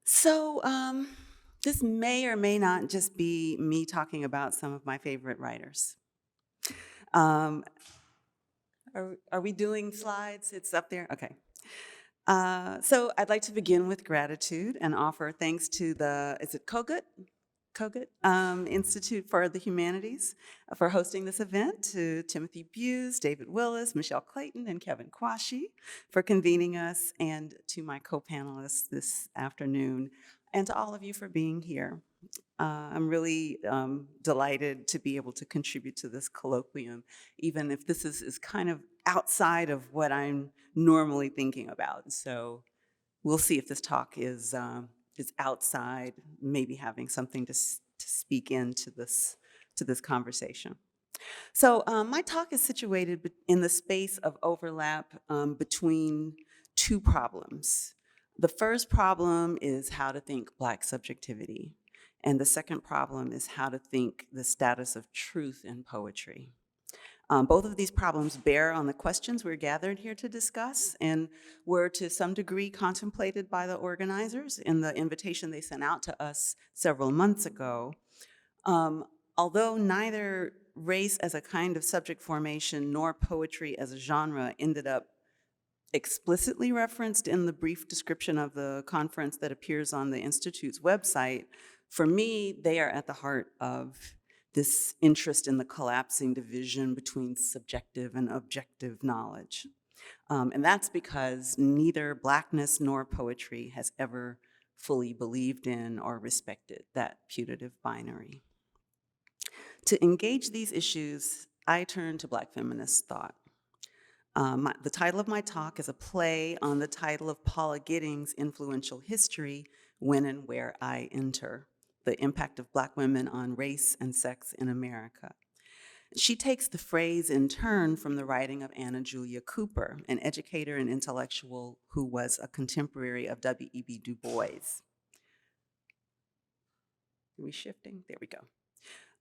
So, this may or may not just be me talking about some of my favorite writers. Um, are we doing slides? It's up there? Okay. So I'd like to begin with gratitude and offer thanks to is it Kogut Institute for the Humanities for hosting this event, to Timothy Buse, David Willis, Michelle Clayton, and Kevin Kwashi for convening us, and to my co-panelists this afternoon, and to all of you for being here. I'm really delighted to be able to contribute to this colloquium, even if this is kind of outside of what I'm normally thinking about. So we'll see if this talk is outside, maybe having something to speak into this conversation. So my talk is situated in the space of overlap between two problems. The first problem is how to think Black subjectivity, and the second problem is how to think the status of truth in poetry. Both of these problems bear on the questions we're gathered here to discuss, and were to some degree contemplated by the organizers in the invitation they sent out to us several months ago. Um, Although neither race as a kind of subject formation nor poetry as a genre ended up explicitly referenced in the brief description of the conference that appears on the Institute's website, for me, they are at the heart of this interest in the collapsing division between subjective and objective knowledge. And that's because neither Blackness nor poetry has ever fully believed in or respected that putative binary. To engage these issues, I turn to Black feminist thought. The title of my talk is a play on the title of Paula Giddings' influential history, When and Where I Enter: The Impact of Black Women on Race and Sex in America. She takes the phrase in turn from the writing of Anna Julia Cooper, an educator and intellectual who was a contemporary of W.E.B. Du Bois. Are we shifting? There we go.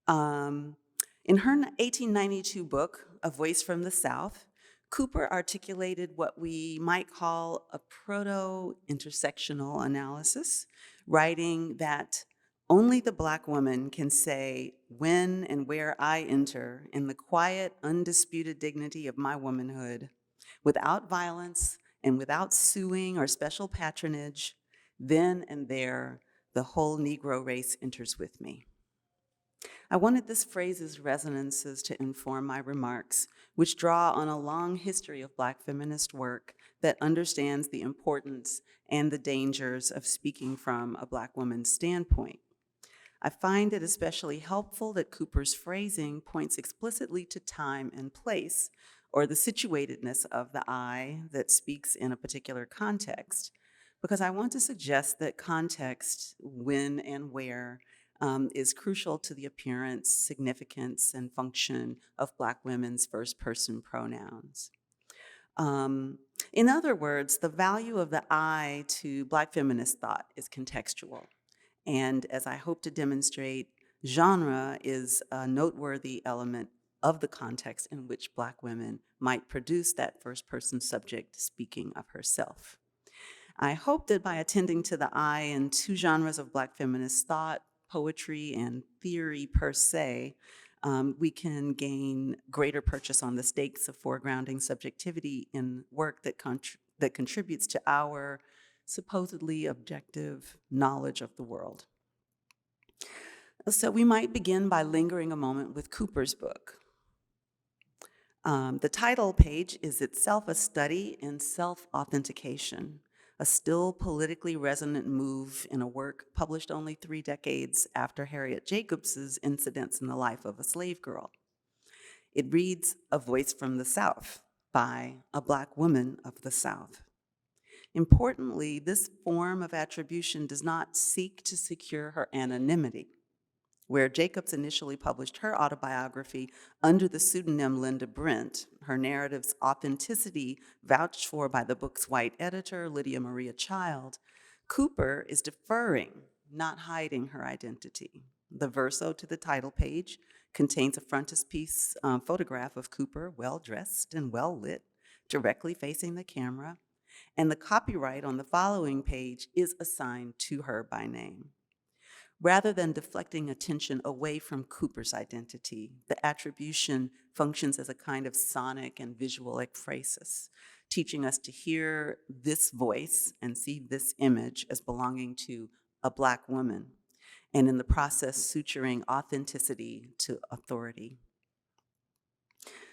In her 1892 book, A Voice from the South, Cooper articulated what we might call a proto-intersectional analysis, writing that only the Black woman can say when and where I enter in the quiet, undisputed dignity of my womanhood, without violence and without suing or special patronage. Then and there, the whole Negro race enters with me. I wanted this phrase's resonances to inform my remarks, which draw on a long history of Black feminist work that understands the importance and the dangers of speaking from a Black woman's standpoint. I find it especially helpful that Cooper's phrasing points explicitly to time and place, or the situatedness of the I that speaks in a particular context, because I want to suggest that context, when and where, is crucial to the appearance, significance, and function of Black women's first-person pronouns. In other words, the value of the I to Black feminist thought is contextual. And as I hope to demonstrate, genre is a noteworthy element of the context in which Black women might produce that first-person subject speaking of herself. I hope that by attending to the I in two genres of Black feminist thought, poetry and theory per se, we can gain greater purchase on the stakes of foregrounding subjectivity in work that contributes to our supposedly objective knowledge of the world. So we might begin by lingering a moment with Cooper's book. The title page is itself a study in self-authentication, a still politically resonant move in a work published only 3 decades after Harriet Jacobs's Incidents in the Life of a Slave Girl. It reads, A Voice from the South by a Black woman of the South. Importantly, this form of attribution does not seek to secure her anonymity. Where Jacobs initially published her autobiography under the pseudonym Linda Brent, her narrative's authenticity vouched for by the book's white editor, Lydia Maria Child, Cooper is deferring, not hiding her identity. The verso to the title page contains a frontispiece photograph of Cooper, well-dressed and well-lit, directly facing the camera, and the copyright on the following page is assigned to her by name. Rather than deflecting attention away from Cooper's identity, the attribution functions as a kind of sonic and visual ekphrasis, teaching us to hear this voice and see this image as belonging to a Black woman, and in the process suturing authenticity to authority.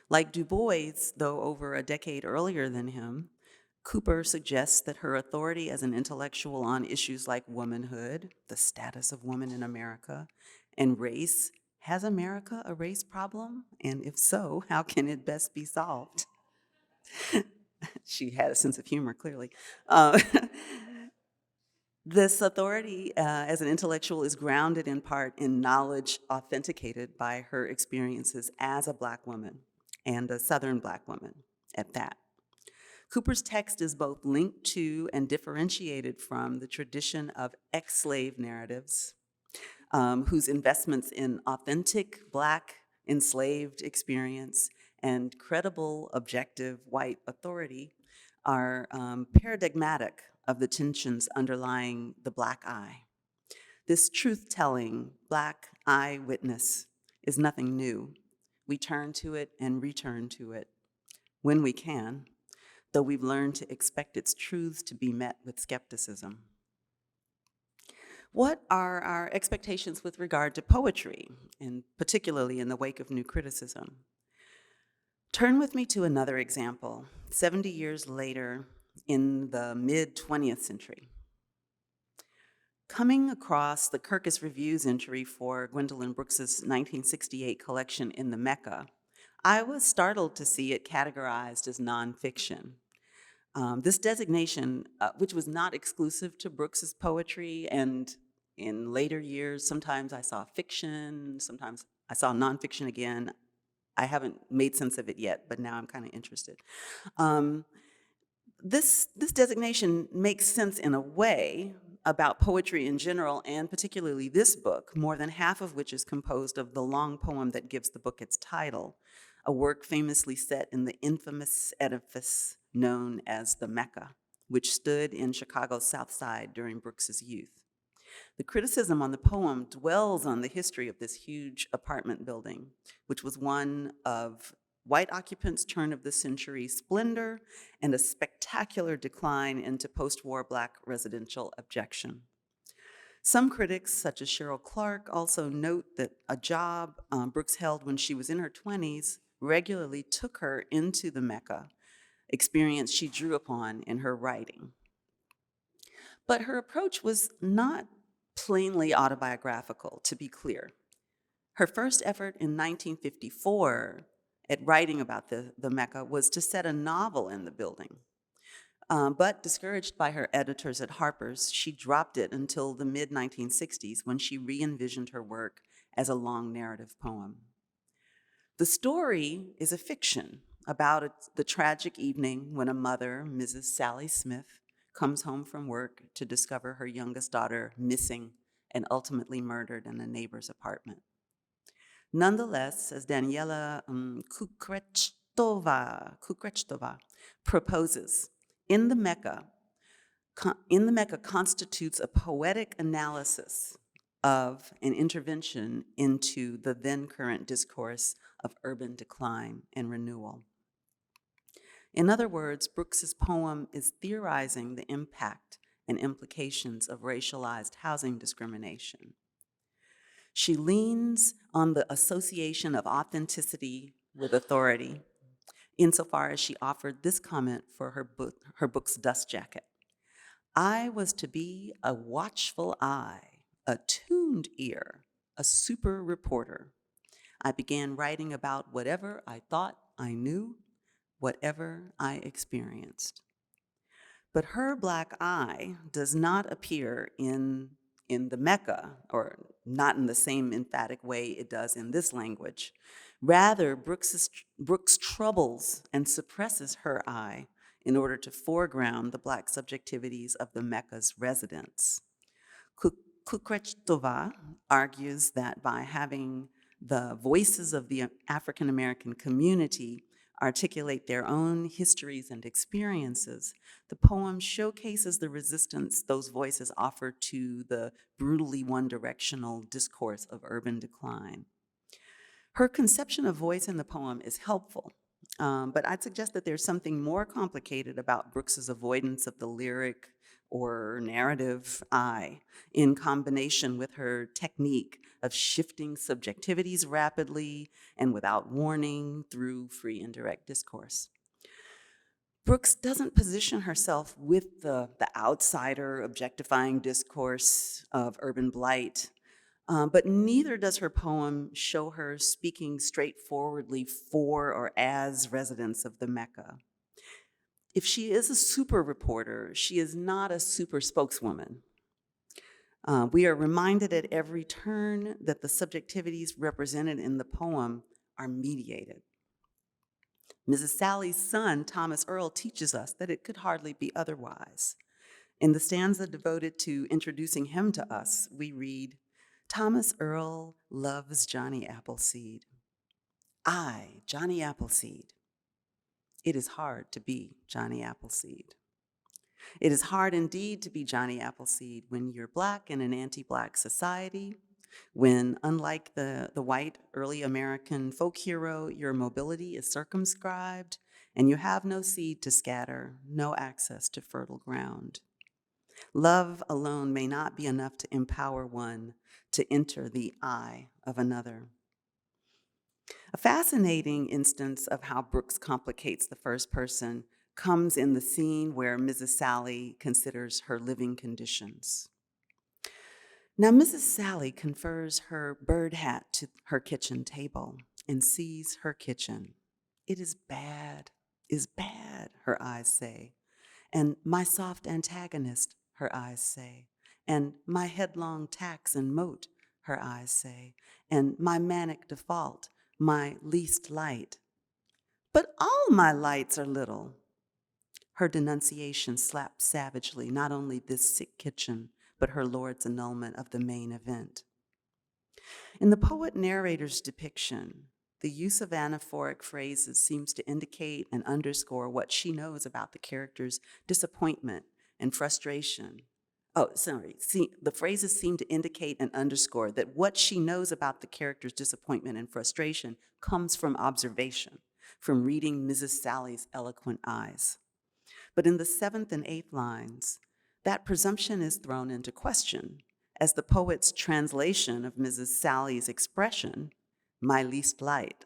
Like Du Bois, though over a decade earlier than him, Cooper suggests that her authority as an intellectual on issues like womanhood, the status of women in America, and race. Has America a race problem? And if so, how can it best be solved? She had a sense of humor, clearly. This authority as an intellectual is grounded in part in knowledge authenticated by her experiences as a Black woman, and a Southern Black woman at that. Cooper's text is both linked to and differentiated from the tradition of ex-slave narratives, whose investments in authentic Black enslaved experience and credible, objective white authority are paradigmatic of the tensions underlying the Black eye. This truth-telling Black eyewitness is nothing new. We turn to it and return to it when we can, though we've learned to expect its truths to be met with skepticism. What are our expectations with regard to poetry, and particularly in the wake of new criticism? Turn with me to another example, 70 years later in the mid-20th century. Coming across the Kirkus Review's entry for Gwendolyn Brooks's 1968 collection In the Mecca, I was startled to see it categorized as nonfiction. This designation, which was not exclusive to Brooks's poetry, and in later years, sometimes I saw fiction, sometimes I saw nonfiction again. I haven't made sense of it yet, but now I'm kind of interested. This designation makes sense in a way about poetry in general, and particularly this book, more than half of which is composed of the long poem that gives the book its title, a work famously set in the infamous edifice known as the Mecca, which stood in Chicago's South Side during Brooks's youth. The criticism on the poem dwells on the history of this huge apartment building, which was one of white occupants' turn of the century splendor and a spectacular decline into post-war Black residential abjection. Some critics, such as Cheryl Clark, also note that a job Brooks held when she was in her 20s regularly took her into the Mecca, experience she drew upon in her writing. But her approach was not plainly autobiographical, to be clear. Her first effort in 1954 at writing about the Mecca was to set a novel in the building. But discouraged by her editors at Harper's, she dropped it until the mid-1960s when she re-envisioned her work as a long narrative poem. The story is a fiction about the tragic evening when a mother, Mrs. Sally Smith, comes home from work to discover her youngest daughter missing and ultimately murdered in a neighbor's apartment. Nonetheless, as Daniela Kukrechtová proposes, In the Mecca constitutes a poetic analysis of an intervention into the then current discourse of urban decline and renewal. In other words, Brooks's poem is theorizing the impact and implications of racialized housing discrimination. She leans on the association of authenticity with authority, insofar as she offered this comment for her book's dust jacket. I was to be a watchful eye, a tuned ear, a super reporter. I began writing about whatever I thought I knew, whatever I experienced. But her Black eye does not appear in the Mecca, or not in the same emphatic way it does in this language. Rather, Brooks troubles and suppresses her eye in order to foreground the Black subjectivities of the Mecca's residents. Kukrechtová argues that by having the voices of the African American community articulate their own histories and experiences, the poem showcases the resistance those voices offer to the brutally one-directional discourse of urban decline. Her conception of voice in the poem is helpful, but I'd suggest that there's something more complicated about Brooks's avoidance of the lyric or narrative I, in combination with her technique of shifting subjectivities rapidly and without warning through free indirect discourse. Brooks doesn't position herself with the outsider objectifying discourse of urban blight, but neither does her poem show her speaking straightforwardly for or as residents of the Mecca. If she is a super reporter, she is not a super spokeswoman. We are reminded at every turn that the subjectivities represented in the poem are mediated. Mrs. Sally's son, Thomas Earl, teaches us that it could hardly be otherwise. In the stanza devoted to introducing him to us, we read, Thomas Earl loves Johnny Appleseed. I, Johnny Appleseed. It is hard to be Johnny Appleseed. It is hard indeed to be Johnny Appleseed when you're Black in an anti-Black society, when, unlike the white early American folk hero, your mobility is circumscribed and you have no seed to scatter, no access to fertile ground. Love alone may not be enough to empower one to enter the I of another. A fascinating instance of how Brooks complicates the first person comes in the scene where Mrs. Sally considers her living conditions. Now, Mrs. Sally confers her bird hat to her kitchen table and sees her kitchen. It is bad, her eyes say. And my soft antagonist, her eyes say. And my headlong tax and moat, her eyes say. And my manic default, my least light. But all my lights are little. Her denunciation slaps savagely not only this sick kitchen, but her lord's annulment of the main event. In the poet-narrator's depiction, the use of anaphoric phrases seems to indicate and underscore what she knows about the character's disappointment and frustration. The phrases seem to indicate and underscore that what she knows about the character's disappointment and frustration comes from observation, from reading Mrs. Sally's eloquent eyes. But in the 7th and 8th lines, that presumption is thrown into question as the poet's translation of Mrs. Sally's expression, my least light,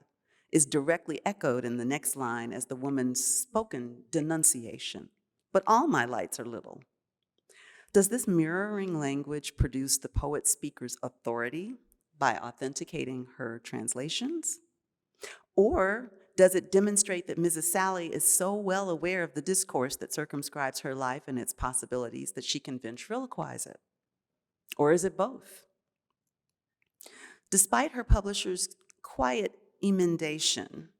is directly echoed in the next line as the woman's spoken denunciation. But all my lights are little. Does this mirroring language produce the poet speaker's authority by authenticating her translations? Or does it demonstrate that Mrs. Sally is so well aware of the discourse that circumscribes her life and its possibilities that she can ventriloquize it? Or is it both? Despite her publisher's quiet emendation,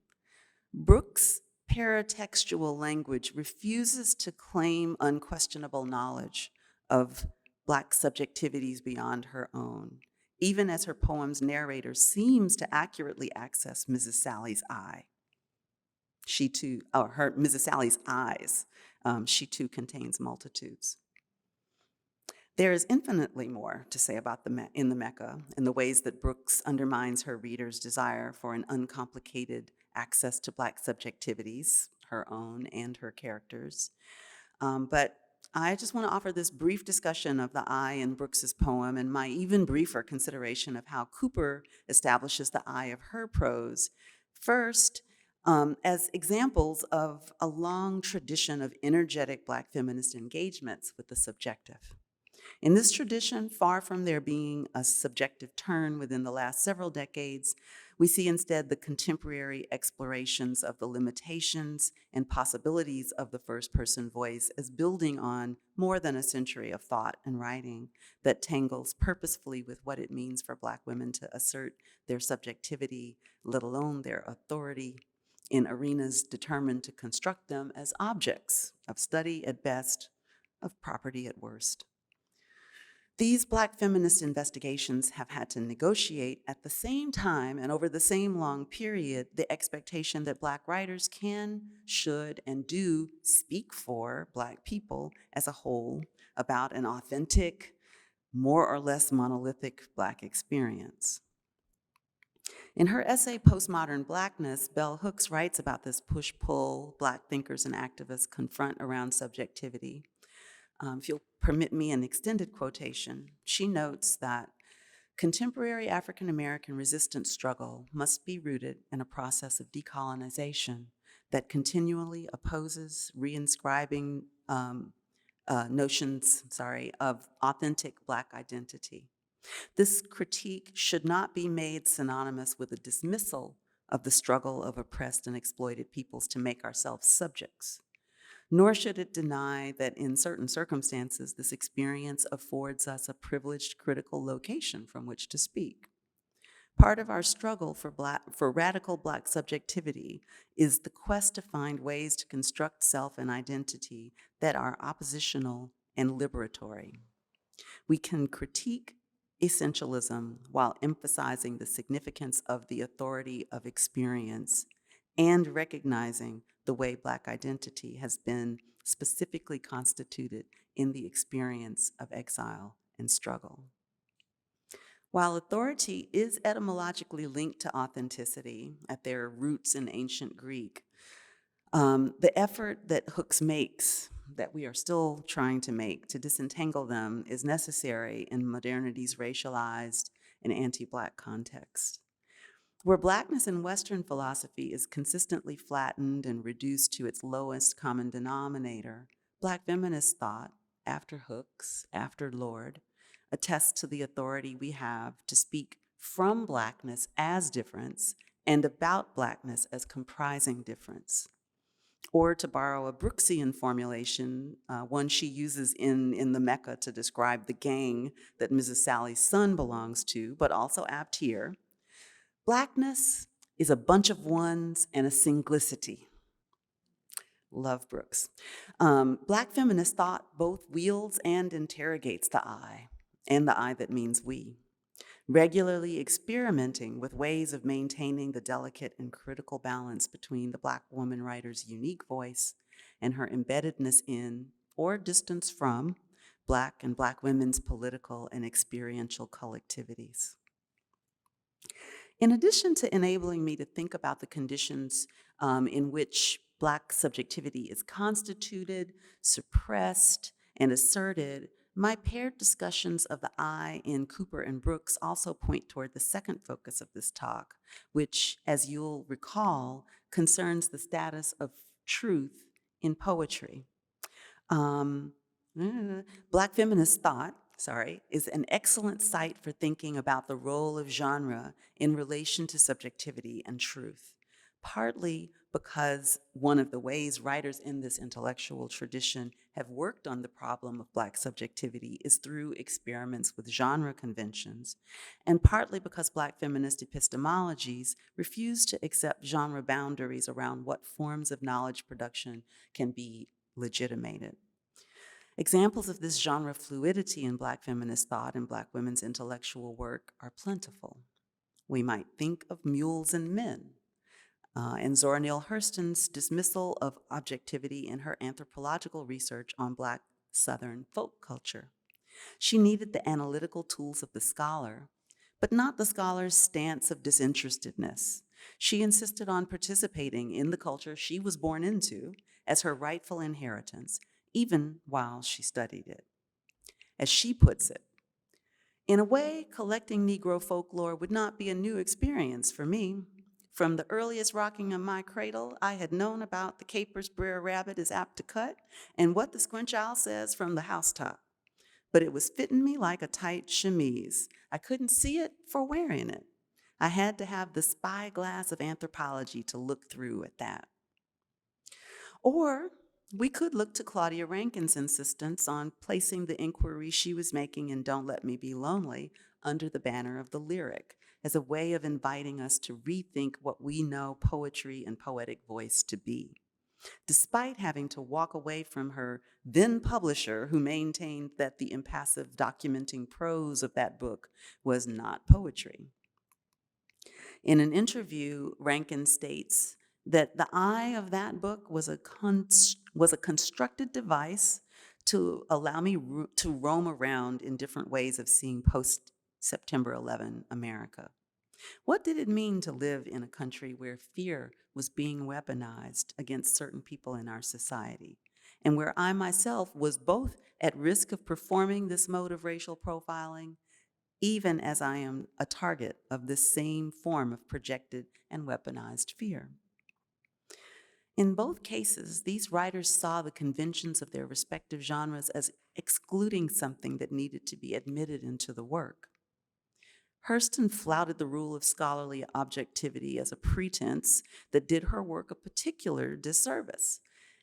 Brooks' paratextual language refuses to claim unquestionable knowledge of Black subjectivities beyond her own, even as her poem's narrator seems to accurately access Mrs. Sally's eye. Mrs. Sally's eyes, she too contains multitudes. There is infinitely more to say about in the Mecca in the ways that Brooks undermines her reader's desire for an uncomplicated access to Black subjectivities, her own and her characters. But I just want to offer this brief discussion of the I in Brooks's poem and my even briefer consideration of how Cooper establishes the I of her prose. First, as examples of a long tradition of energetic Black feminist engagements with the subjective. In this tradition, far from there being a subjective turn within the last several decades, we see instead the contemporary explorations of the limitations and possibilities of the first-person voice as building on more than a century of thought and writing that tangles purposefully with what it means for Black women to assert their subjectivity, let alone their authority, in arenas determined to construct them as objects of study at best, of property at worst. These Black feminist investigations have had to negotiate at the same time and over the same long period the expectation that Black writers can, should, and do speak for Black people as a whole about an authentic, more or less monolithic Black experience. In her essay, Postmodern Blackness, Bell Hooks writes about this push-pull Black thinkers and activists confront around subjectivity. If you'll permit me an extended quotation, she notes that contemporary African American resistance struggle must be rooted in a process of decolonization that continually opposes reinscribing notions of authentic Black identity. This critique should not be made synonymous with a dismissal of the struggle of oppressed and exploited peoples to make ourselves subjects. Nor should it deny that in certain circumstances, this experience affords us a privileged critical location from which to speak. Part of our struggle for radical Black subjectivity is the quest to find ways to construct self and identity that are oppositional and liberatory. We can critique essentialism while emphasizing the significance of the authority of experience and recognizing the way Black identity has been specifically constituted in the experience of exile and struggle. While authority is etymologically linked to authenticity at their roots in ancient Greek, the effort that Hooks makes, that we are still trying to make to disentangle them, is necessary in modernity's racialized and anti-Black context. Where Blackness in Western philosophy is consistently flattened and reduced to its lowest common denominator, Black feminist thought, after Hooks, after Lord, attests to the authority we have to speak from Blackness as difference and about Blackness as comprising difference. Or to borrow a Brooksian formulation, one she uses in the Mecca to describe the gang that Mrs. Sally's son belongs to, but also apt here, Blackness is a bunch of ones and a singlicity. Love Brooks. Black feminist thought both wields and interrogates the I, and the I that means we, regularly experimenting with ways of maintaining the delicate and critical balance between the Black woman writer's unique voice and her embeddedness in, or distance from, Black and Black women's political and experiential collectivities. In addition to enabling me to think about the conditions in which Black subjectivity is constituted, suppressed, and asserted, my paired discussions of the I in Cooper and Brooks also point toward the second focus of this talk, which, as you'll recall, concerns the status of truth in poetry. Black feminist thought, is an excellent site for thinking about the role of genre in relation to subjectivity and truth, partly because one of the ways writers in this intellectual tradition have worked on the problem of Black subjectivity is through experiments with genre conventions, and partly because Black feminist epistemologies refuse to accept genre boundaries around what forms of knowledge production can be legitimated. Examples of this genre fluidity in Black feminist thought and Black women's intellectual work are plentiful. We might think of Mules and Men, and Zora Neale Hurston's dismissal of objectivity in her anthropological research on Black Southern folk culture. She needed the analytical tools of the scholar, but not the scholar's stance of disinterestedness. She insisted on participating in the culture she was born into as her rightful inheritance, even while she studied it. As she puts it, in a way, collecting Negro folklore would not be a new experience for me. From the earliest rocking of my cradle, I had known about the caper's Brer Rabbit is apt to cut and what the squinch owl says from the housetop. But it was fitting me like a tight chemise. I couldn't see it for wearing it. I had to have the spyglass of anthropology to look through at that. Or we could look to Claudia Rankine's insistence on placing the inquiry she was making in Don't Let Me Be Lonely under the banner of the lyric, as a way of inviting us to rethink what we know poetry and poetic voice to be. despite having to walk away from her then publisher, who maintained that the impassive documenting prose of that book was not poetry. In an interview, Rankin states that the I of that book was a constructed device to allow me to roam around in different ways of seeing post-September 11 America. What did it mean to live in a country where fear was being weaponized against certain people in our society, and where I myself was both at risk of performing this mode of racial profiling, even as I am a target of this same form of projected and weaponized fear? In both cases, these writers saw the conventions of their respective genres as excluding something that needed to be admitted into the work. Hurston flouted the rule of scholarly objectivity as a pretense that did her work a particular disservice,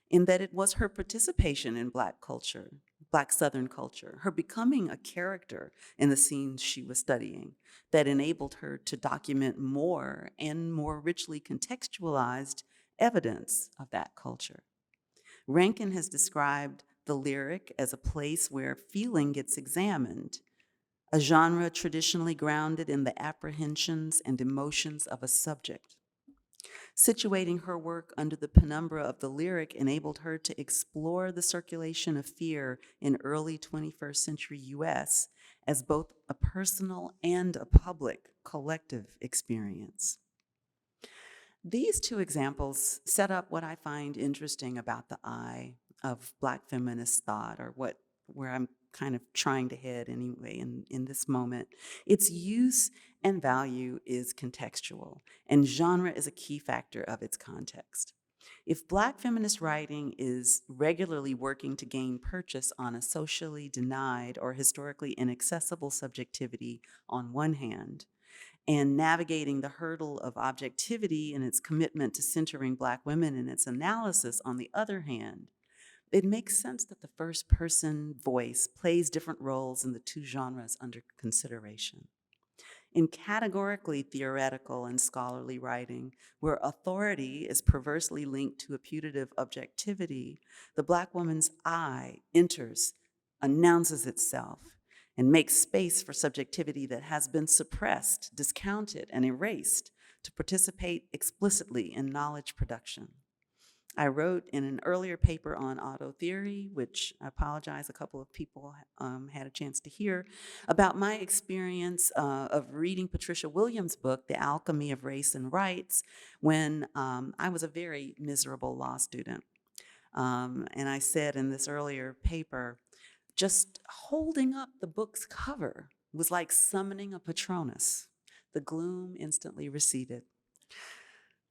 in that it was her participation in Black culture, Black Southern culture, her becoming a character in the scenes she was studying, that enabled her to document more and more richly contextualized evidence of that culture. Rankin has described the lyric as a place where feeling gets examined, a genre traditionally grounded in the apprehensions and emotions of a subject. Situating her work under the penumbra of the lyric enabled her to explore the circulation of fear in early 21st century US as both a personal and a public collective experience. These two examples set up what I find interesting about the I of Black feminist thought, or where I'm kind of trying to head anyway in this moment. Its use and value is contextual, and genre is a key factor of its context. If Black feminist writing is regularly working to gain purchase on a socially denied or historically inaccessible subjectivity on one hand, and navigating the hurdle of objectivity and its commitment to centering Black women in its analysis on the other hand, it makes sense that the first person voice plays different roles in the two genres under consideration. In categorically theoretical and scholarly writing, where authority is perversely linked to a putative objectivity, the Black woman's I enters, announces itself, and makes space for subjectivity that has been suppressed, discounted, and erased to participate explicitly in knowledge production. I wrote in an earlier paper on auto theory, which I apologize a couple of people had a chance to hear, about my experience of reading Patricia Williams' book, The Alchemy of Race and Rights, when I was a very miserable law student. And I said in this earlier paper, just holding up the book's cover was like summoning a Patronus. The gloom instantly receded.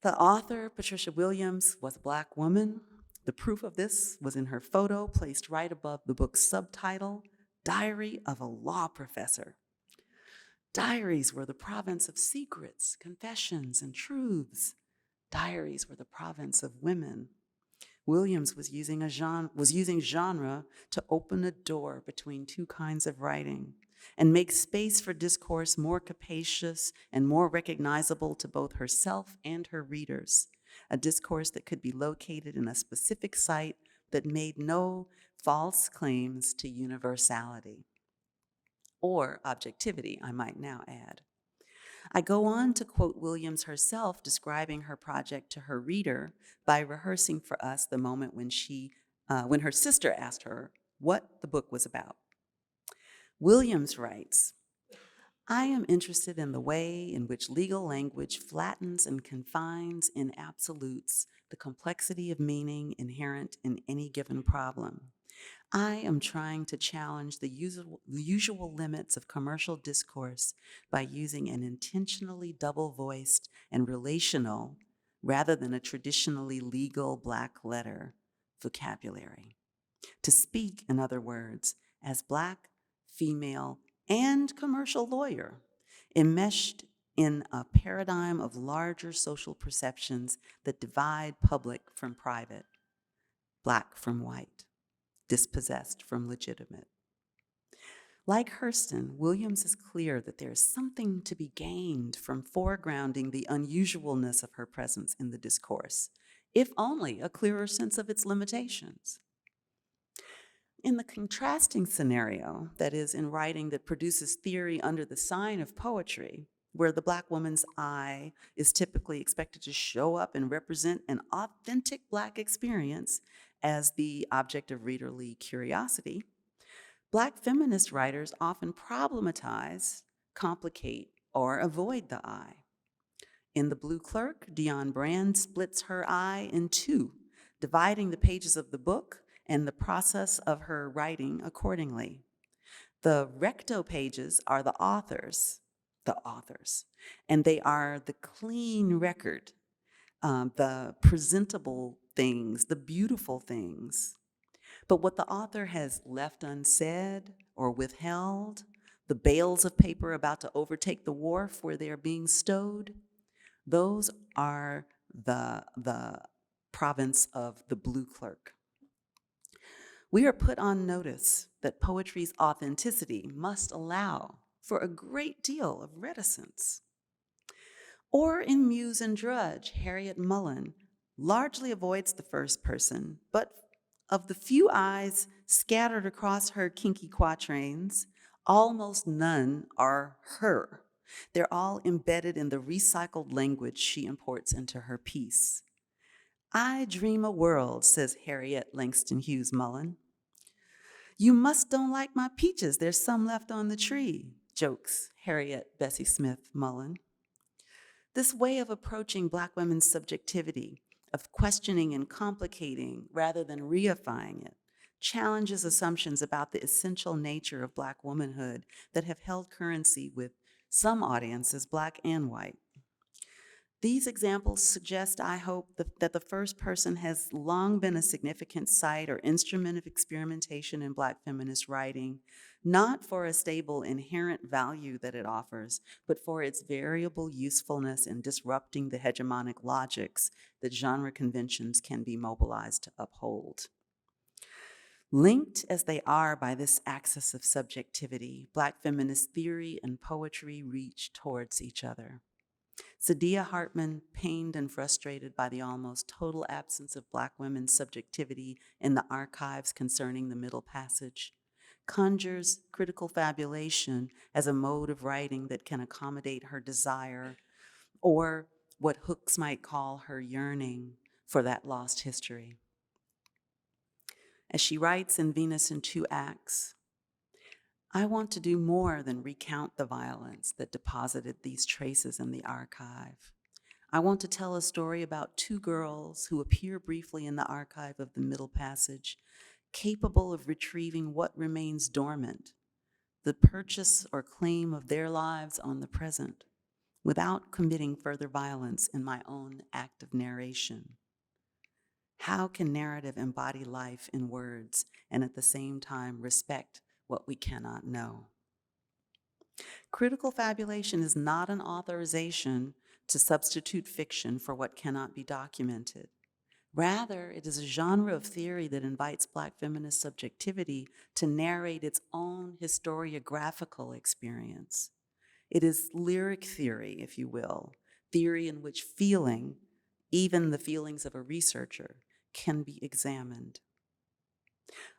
The author, Patricia Williams, was a Black woman. The proof of this was in her photo placed right above the book's subtitle, Diary of a Law Professor. Diaries were the province of secrets, confessions, and truths. Diaries were the province of women. Williams was using genre to open a door between two kinds of writing and make space for discourse more capacious and more recognizable to both herself and her readers, a discourse that could be located in a specific site that made no false claims to universality or objectivity, I might now add. I go on to quote Williams herself describing her project to her reader by rehearsing for us the moment when her sister asked her what the book was about. Williams writes, I am interested in the way in which legal language flattens and confines in absolutes the complexity of meaning inherent in any given problem. I am trying to challenge the usual limits of commercial discourse by using an intentionally double-voiced and relational, rather than a traditionally legal Black letter, vocabulary. To speak, in other words, as Black, female, and commercial lawyer, enmeshed in a paradigm of larger social perceptions that divide public from private, Black from white, dispossessed from legitimate. Like Hurston, Williams is clear that there is something to be gained from foregrounding the unusualness of her presence in the discourse, if only a clearer sense of its limitations. In the contrasting scenario, that is, in writing that produces theory under the sign of poetry, where the Black woman's I is typically expected to show up and represent an authentic Black experience as the object of readerly curiosity, Black feminist writers often problematize, complicate, or avoid the I. In The Blue Clerk, Dionne Brand splits her I in two, dividing the pages of the book and the process of her writing accordingly. The recto pages are the authors, and they are the clean record, the presentable things, the beautiful things. But what the author has left unsaid or withheld, the bales of paper about to overtake the wharf where they are being stowed, those are the province of the Blue Clerk. We are put on notice that poetry's authenticity must allow for a great deal of reticence. Or in Muse and Drudge, Harriet Mullen largely avoids the first person, but of the few I's scattered across her kinky quatrains, almost none are her. They're all embedded in the recycled language she imports into her piece. I dream a world, says Harriet Langston Hughes Mullen. You must don't like my peaches, there's some left on the tree, jokes Harriet Bessie Smith Mullen. This way of approaching Black women's subjectivity, of questioning and complicating rather than reifying it, challenges assumptions about the essential nature of Black womanhood that have held currency with some audiences, Black and white. These examples suggest, I hope, that the first person has long been a significant site or instrument of experimentation in Black feminist writing, not for a stable inherent value that it offers, but for its variable usefulness in disrupting the hegemonic logics that genre conventions can be mobilized to uphold. Linked as they are by this axis of subjectivity, Black feminist theory and poetry reach towards each other. Saidiya Hartman, pained and frustrated by the almost total absence of Black women's subjectivity in the archives concerning the Middle Passage, conjures critical fabulation as a mode of writing that can accommodate her desire, or what Hooks might call her yearning for that lost history. As she writes in Venus in Two Acts, I want to do more than recount the violence that deposited these traces in the archive. I want to tell a story about two girls who appear briefly in the archive of the Middle Passage, capable of retrieving what remains dormant, the purchase or claim of their lives on the present, without committing further violence in my own act of narration. How can narrative embody life in words and at the same time respect what we cannot know? Critical fabulation is not an authorization to substitute fiction for what cannot be documented. Rather, it is a genre of theory that invites Black feminist subjectivity to narrate its own historiographical experience. It is lyric theory, if you will, theory in which feeling, even the feelings of a researcher, can be examined.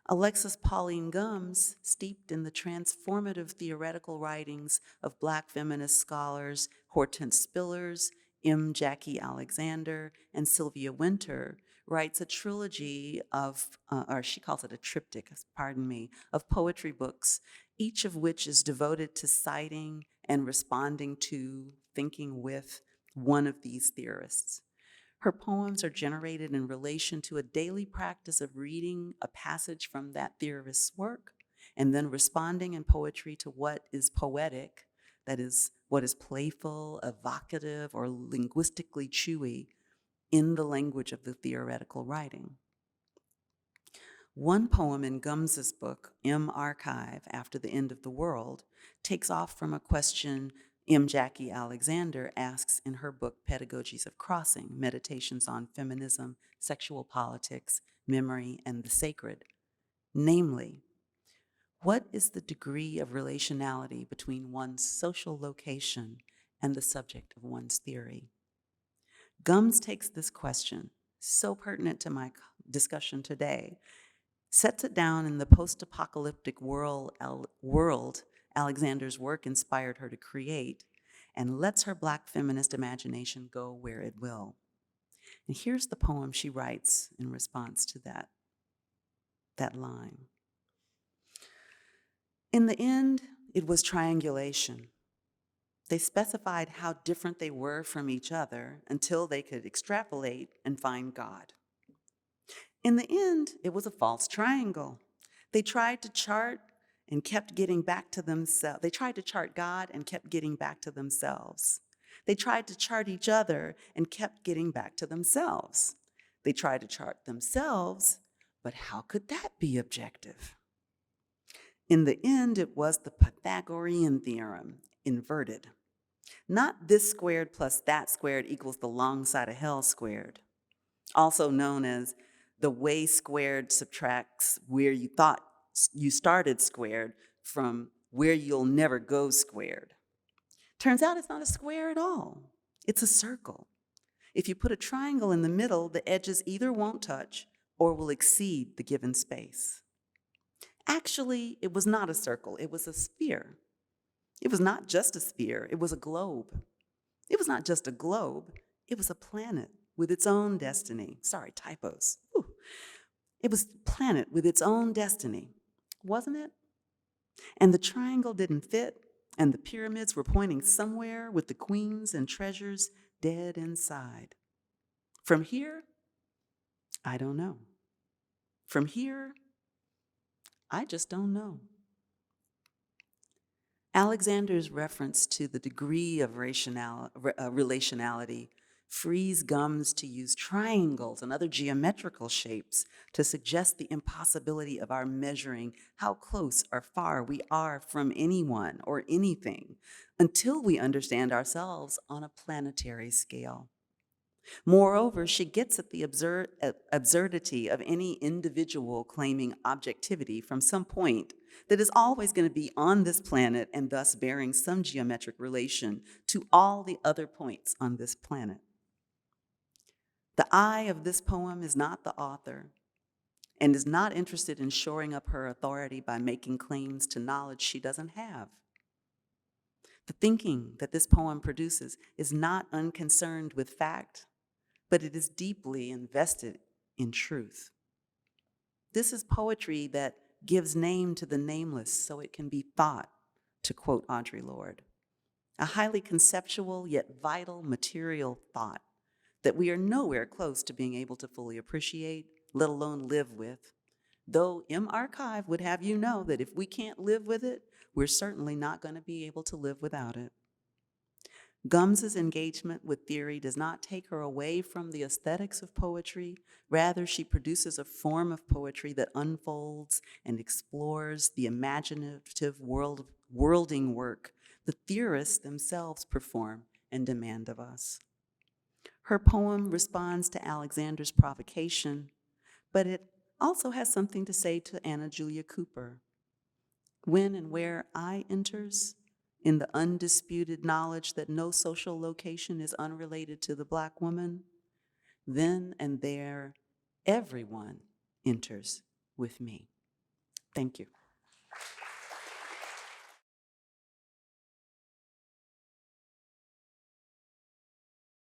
Alexis Pauline Gumbs, steeped in the transformative theoretical writings of Black feminist scholars Hortense Spillers, M. Jackie Alexander, and Sylvia Wynter, writes a trilogy of, or she calls it a triptych, pardon me, of poetry books, each of which is devoted to citing and responding to, thinking with one of these theorists. Her poems are generated in relation to a daily practice of reading a passage from that theorist's work and then responding in poetry to what is poetic, that is, what is playful, evocative, or linguistically chewy in the language of the theoretical writing. One poem in Gumbs's book, M. Archive, After the End of the World, takes off from a question M. Jackie Alexander asks in her book, Pedagogies of Crossing, Meditations on Feminism, Sexual Politics, Memory, and the Sacred. Namely, what is the degree of relationality between one's social location and the subject of one's theory? Gumbs takes this question so pertinent to my discussion today, sets it down in the post-apocalyptic world Alexander's work inspired her to create, and lets her Black feminist imagination go where it will. And here's the poem she writes in response to that line. In the end, it was triangulation. They specified how different they were from each other until they could extrapolate and find God. In the end, it was a false triangle. They tried to chart and kept getting back to themselves. They tried to chart God and kept getting back to themselves. They tried to chart each other and kept getting back to themselves. They tried to chart themselves, but how could that be objective? In the end, it was the Pythagorean theorem, inverted. Not this squared plus that squared equals the long side of hell squared, also known as the way squared subtracts where you thought you started squared from where you'll never go squared. Turns out it's not a square at all. It's a circle. If you put a triangle in the middle, the edges either won't touch or will exceed the given space. Actually, it was not a circle, it was a sphere. It was not just a sphere, it was a globe. It was not just a globe, it was a planet with its own destiny. Sorry, typos. Whew. It was a planet with its own destiny, wasn't it? And the triangle didn't fit, and the pyramids were pointing somewhere with the queens and treasures dead inside. From here, I don't know. From here, I just don't know. Alexander's reference to the degree of relationality frees Gums to use triangles and other geometrical shapes to suggest the impossibility of our measuring how close or far we are from anyone or anything until we understand ourselves on a planetary scale. Moreover, she gets at the absurdity of any individual claiming objectivity from some point that is always going to be on this planet and thus bearing some geometric relation to all the other points on this planet. The I of this poem is not the author and is not interested in shoring up her authority by making claims to knowledge she doesn't have. The thinking that this poem produces is not unconcerned with fact, but it is deeply invested in truth. This is poetry that gives name to the nameless so it can be thought, to quote Audre Lorde. A highly conceptual yet vital material thought that we are nowhere close to being able to fully appreciate, let alone live with. Though MArchive would have you know that if we can't live with it, we're certainly not going to be able to live without it. Gums's engagement with theory does not take her away from the aesthetics of poetry. Rather, she produces a form of poetry that unfolds and explores the imaginative worlding work the theorists themselves perform and demand of us. Her poem responds to Alexander's provocation, but it also has something to say to Anna Julia Cooper. When and where I enters, in the undisputed knowledge that no social location is unrelated to the Black woman, then and there, everyone enters with me. Thank you.